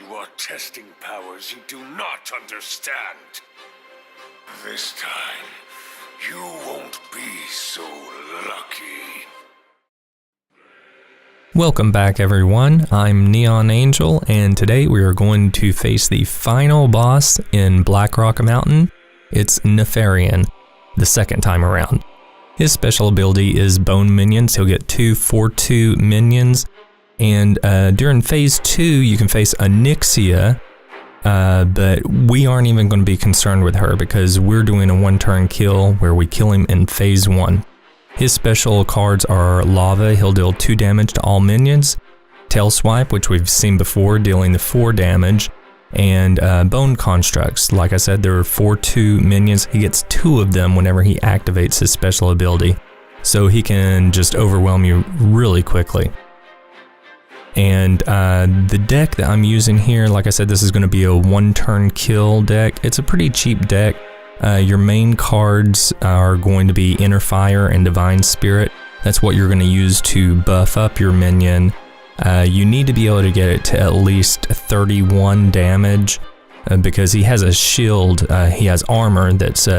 You are testing powers you do not understand. This time, you won't be so lucky. Welcome back everyone, I'm Neonangel, and today we are going to face the final boss in Blackrock Mountain. It's Nefarian, the second time around. His special ability is Bone Minions. He'll get 2 4/2 minions, and during phase 2 you can face Onyxia, but we aren't even going to be concerned with her because we're doing a one-turn kill where we kill him in phase 1. His special cards are Lava, he'll deal 2 damage to all minions, Tail Swipe, which we've seen before, dealing the 4 damage, and Bone Constructs. Like I said, there are 4/2 minions. He gets 2 of them whenever he activates his special ability, so he can just overwhelm you really quickly. And the deck that I'm using here, like I said, this is going to be a one-turn kill deck. It's a pretty cheap deck. Your main cards are going to be Inner Fire and Divine Spirit. That's what you're going to use to buff up your minion. You need to be able to get it to at least 31 damage because he has a shield. He has armor that's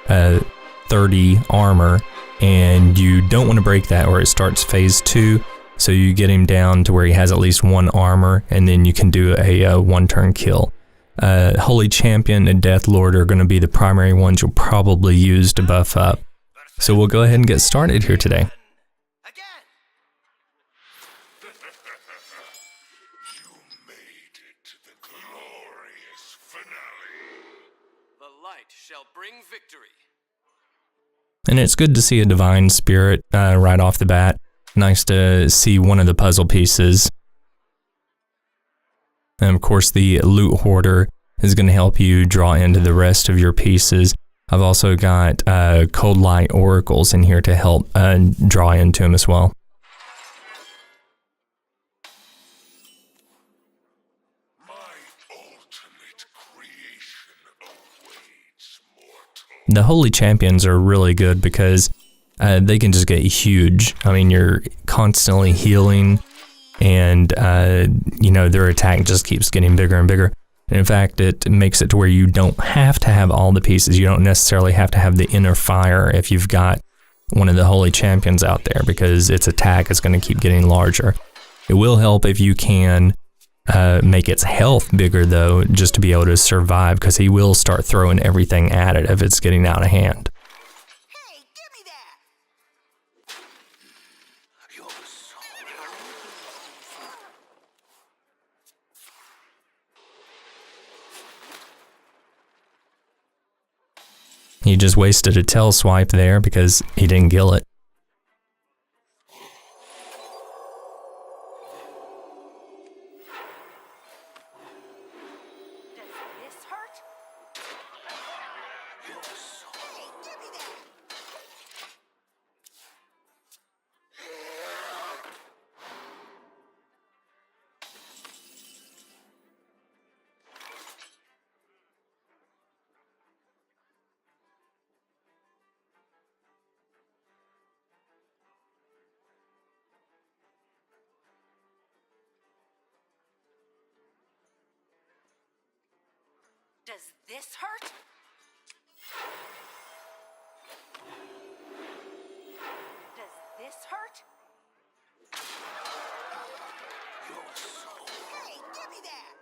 30 armor, and you don't want to break that or it starts phase 2. So you get him down to where he has at least 1 armor, and then you can do a one-turn kill. Holy Champion and Death Lord are going to be the primary ones you'll probably use to buff up. So we'll go ahead and get started here today. You made it to the glorious finale. The light shall bring victory. And it's good to see a Divine Spirit right off the bat. Nice to see one of the puzzle pieces. And of course the Loot Hoarder is going to help you draw into the rest of your pieces. I've also got Cold Light Oracles in here to help draw into them as well. My ultimate creation awaits mortal. The Holy Champions are really good because they can just get huge. I mean, you're constantly healing, and you know, their attack just keeps getting bigger and bigger. And in fact, it makes it to where you don't have to have all the pieces. You don't necessarily have to have the Inner Fire if you've got one of the Holy Champions out there, because its attack is going to keep getting larger. It will help if you can make its health bigger though, just to be able to survive, because he will start throwing everything at it if it's getting out of hand. He just wasted a Tail Swipe there because he didn't kill it. Does this hurt? Hey, give me that! Does this hurt? Does this hurt? Hey, give me that!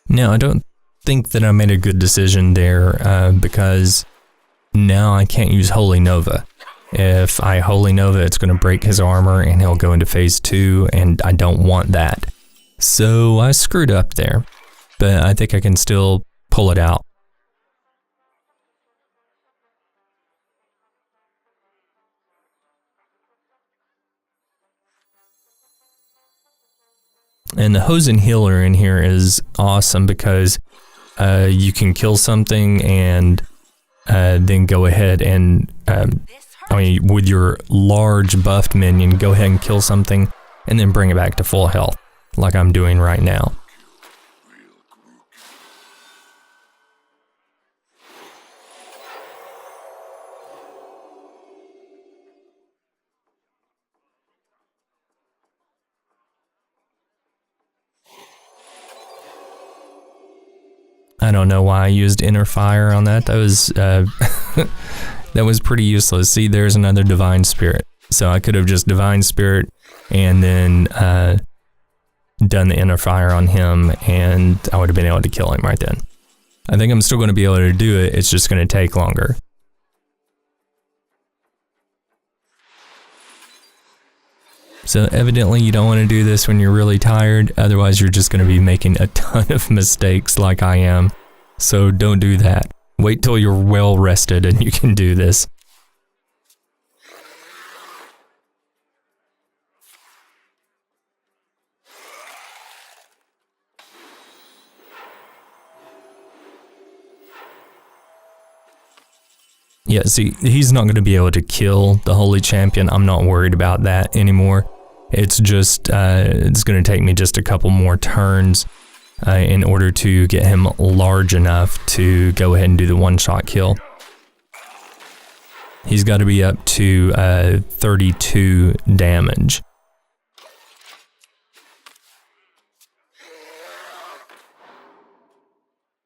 Now, I don't think that I made a good decision there because now I can't use Holy Nova. If I Holy Nova, it's going to break his armor and he'll go into phase 2, and I don't want that. So I screwed up there, but I think I can still pull it out. And the Hosen Healer in here is awesome because you can kill something and then go ahead and I mean, with your large buffed minion, go ahead and kill something and then bring it back to full health, like I'm doing right now. don't know why I used Inner Fire on that. That was that was pretty useless. See, there's another Divine Spirit. So I could have just Divine Spirit and then done the Inner Fire on him, and I would have been able to kill him right then. I think I'm still going to be able to do it. It's just going to take longer. So evidently you don't want to do this when you're really tired, otherwise you're just going to be making a ton of mistakes like I am. So don't do that. Wait till you're well rested and you can do this. Yeah, see, he's not going to be able to kill the Holy Champion. I'm not worried about that anymore. It's just, it's going to take me just a couple more turns in order to get him large enough to go ahead and do the one-shot kill. He's got to be up to 32 damage.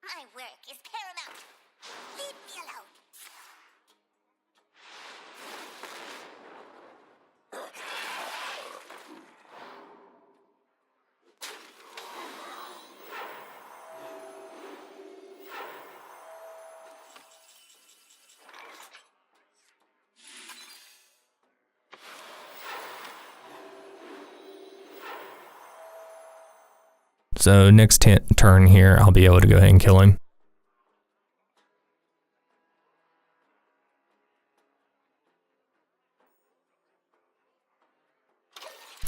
My work is paramount. Leave me alone. So next turn here, I'll be able to go ahead and kill him.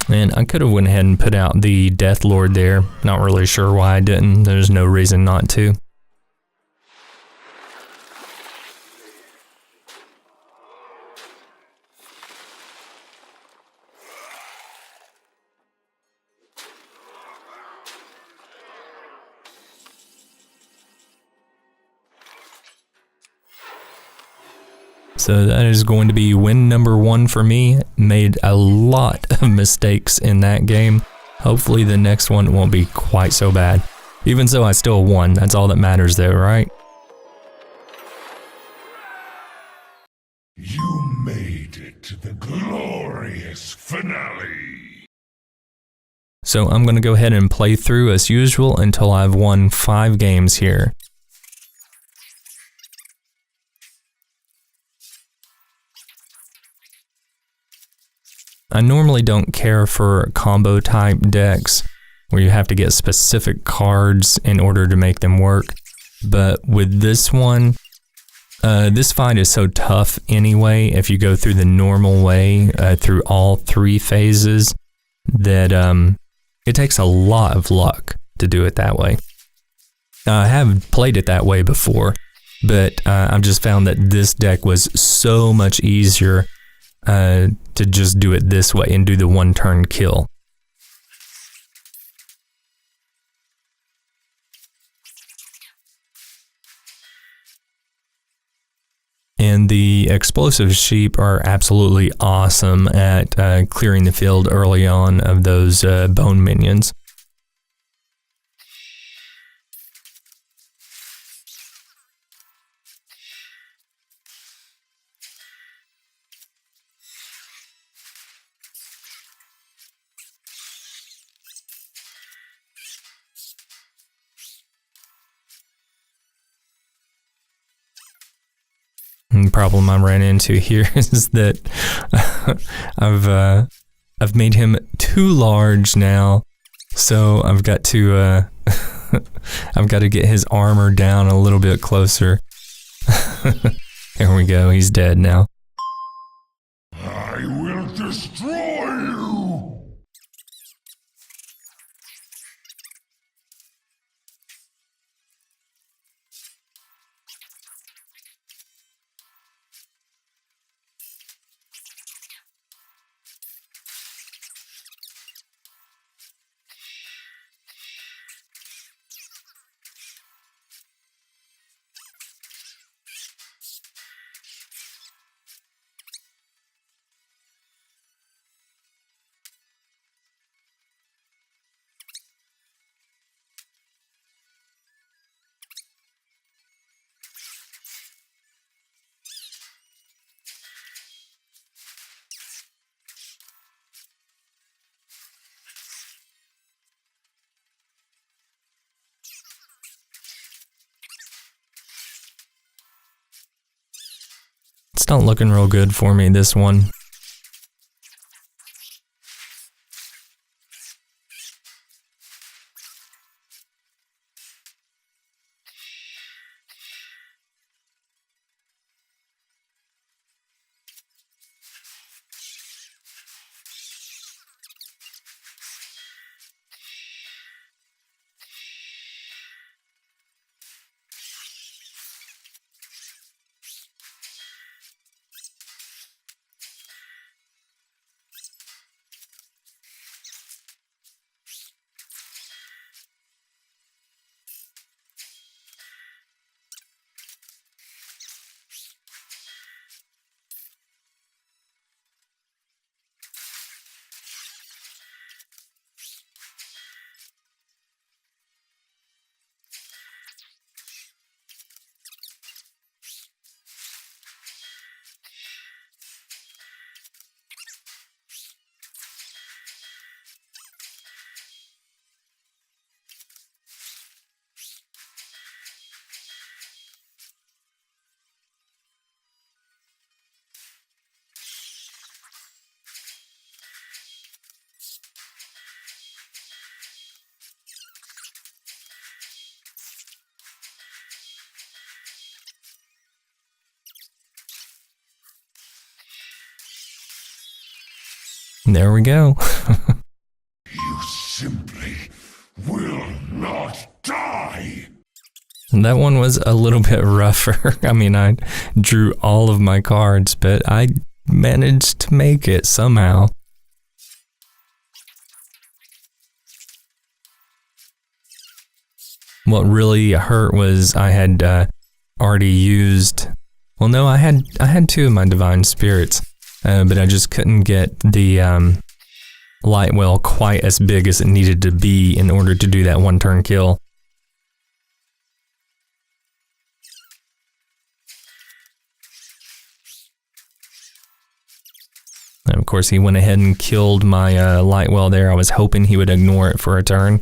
And I could have went ahead and put out the Death Lord there. Not really sure why I didn't. There's no reason not to. So that is going to be win number 1 for me. Made a lot of mistakes in that game. Hopefully the next one won't be quite so bad. Even so, I still won. That's all that matters there, right? You made it to the glorious finale. So I'm going to go ahead and play through as usual until I've won 5 games here. I normally don't care for combo type decks where you have to get specific cards in order to make them work, but with this one, this fight is so tough anyway if you go through the normal way through all 3 phases that it takes a lot of luck to do it that way. I have played it that way before, but I've just found that this deck was so much easier to just do it this way and do the 1-turn kill. And the explosive sheep are absolutely awesome at clearing the field early on of those bone minions. And the problem I ran into here is that I've made him too large now, so I've got to I've got to get his armor down a little bit closer. There we go, he's dead now. I will destroy you! not looking real good for me, this one. There we go. You simply will not die. That one was a little bit rougher. I mean, I drew all of my cards, but I managed to make it somehow. What really hurt was I had already used, well, no, I had two of my divine spirits, but I just couldn't get the light well quite as big as it needed to be in order to do that one turn kill. And of course, he went ahead and killed my light well there. I was hoping he would ignore it for a turn.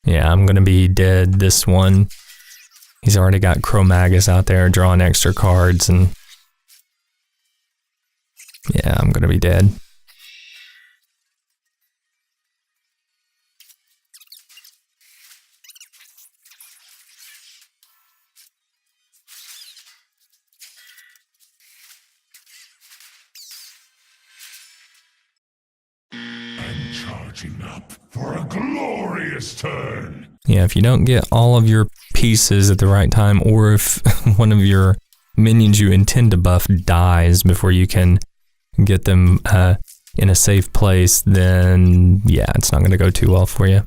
Yeah, I'm gonna be dead this one. He's already got Chromagus out there drawing extra cards, and yeah, I'm gonna be dead. I'm charging up for a glorious turn. Yeah, if you don't get all of your pieces at the right time, or if one of your minions you intend to buff dies before you can get them in a safe place, then yeah, it's not going to go too well for you.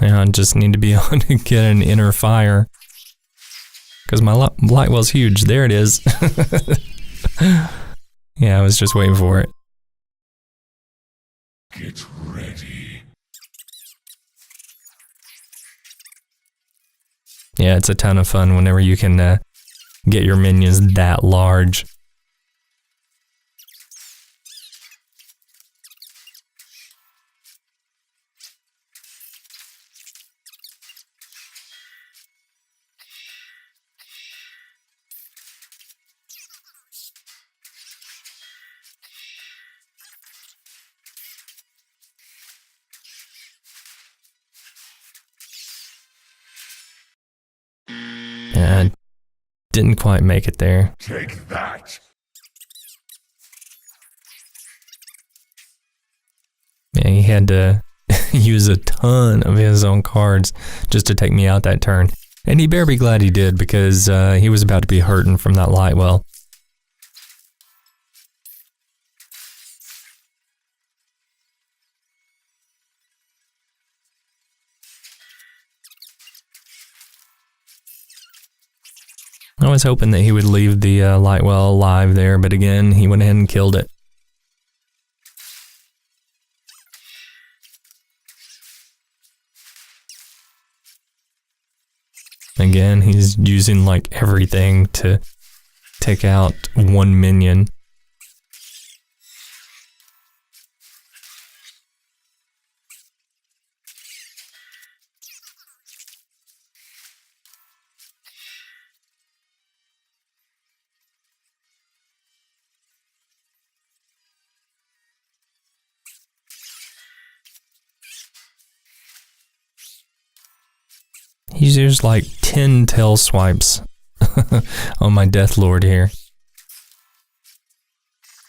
Yeah, I just need to be able to get an inner fire. Because my light well's huge. There it is. Yeah, I was just waiting for it. Get ready. Yeah, it's a ton of fun whenever you can get your minions that large. Didn't quite make it there. Take that. Yeah, he had to use a ton of his own cards just to take me out that turn. And he better be glad he did, because he was about to be hurting from that light well. I was hoping that he would leave the light well alive there, but again, he went ahead and killed it. Again, he's using like everything to take out one minion. He's used like 10 tail swipes on my Death Lord here.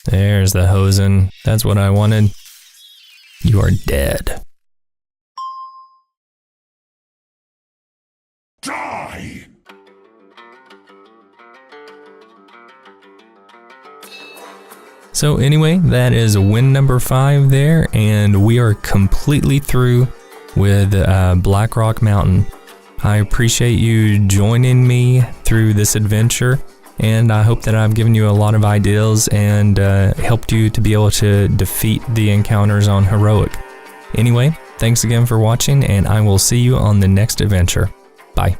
There's the Hosen. That's what I wanted. You are dead. Die! So anyway, that is win number 5 there, and we are completely through with Blackrock Mountain. I appreciate you joining me through this adventure, and I hope that I've given you a lot of ideas and helped you to be able to defeat the encounters on Heroic. Anyway, thanks again for watching, and I will see you on the next adventure. Bye.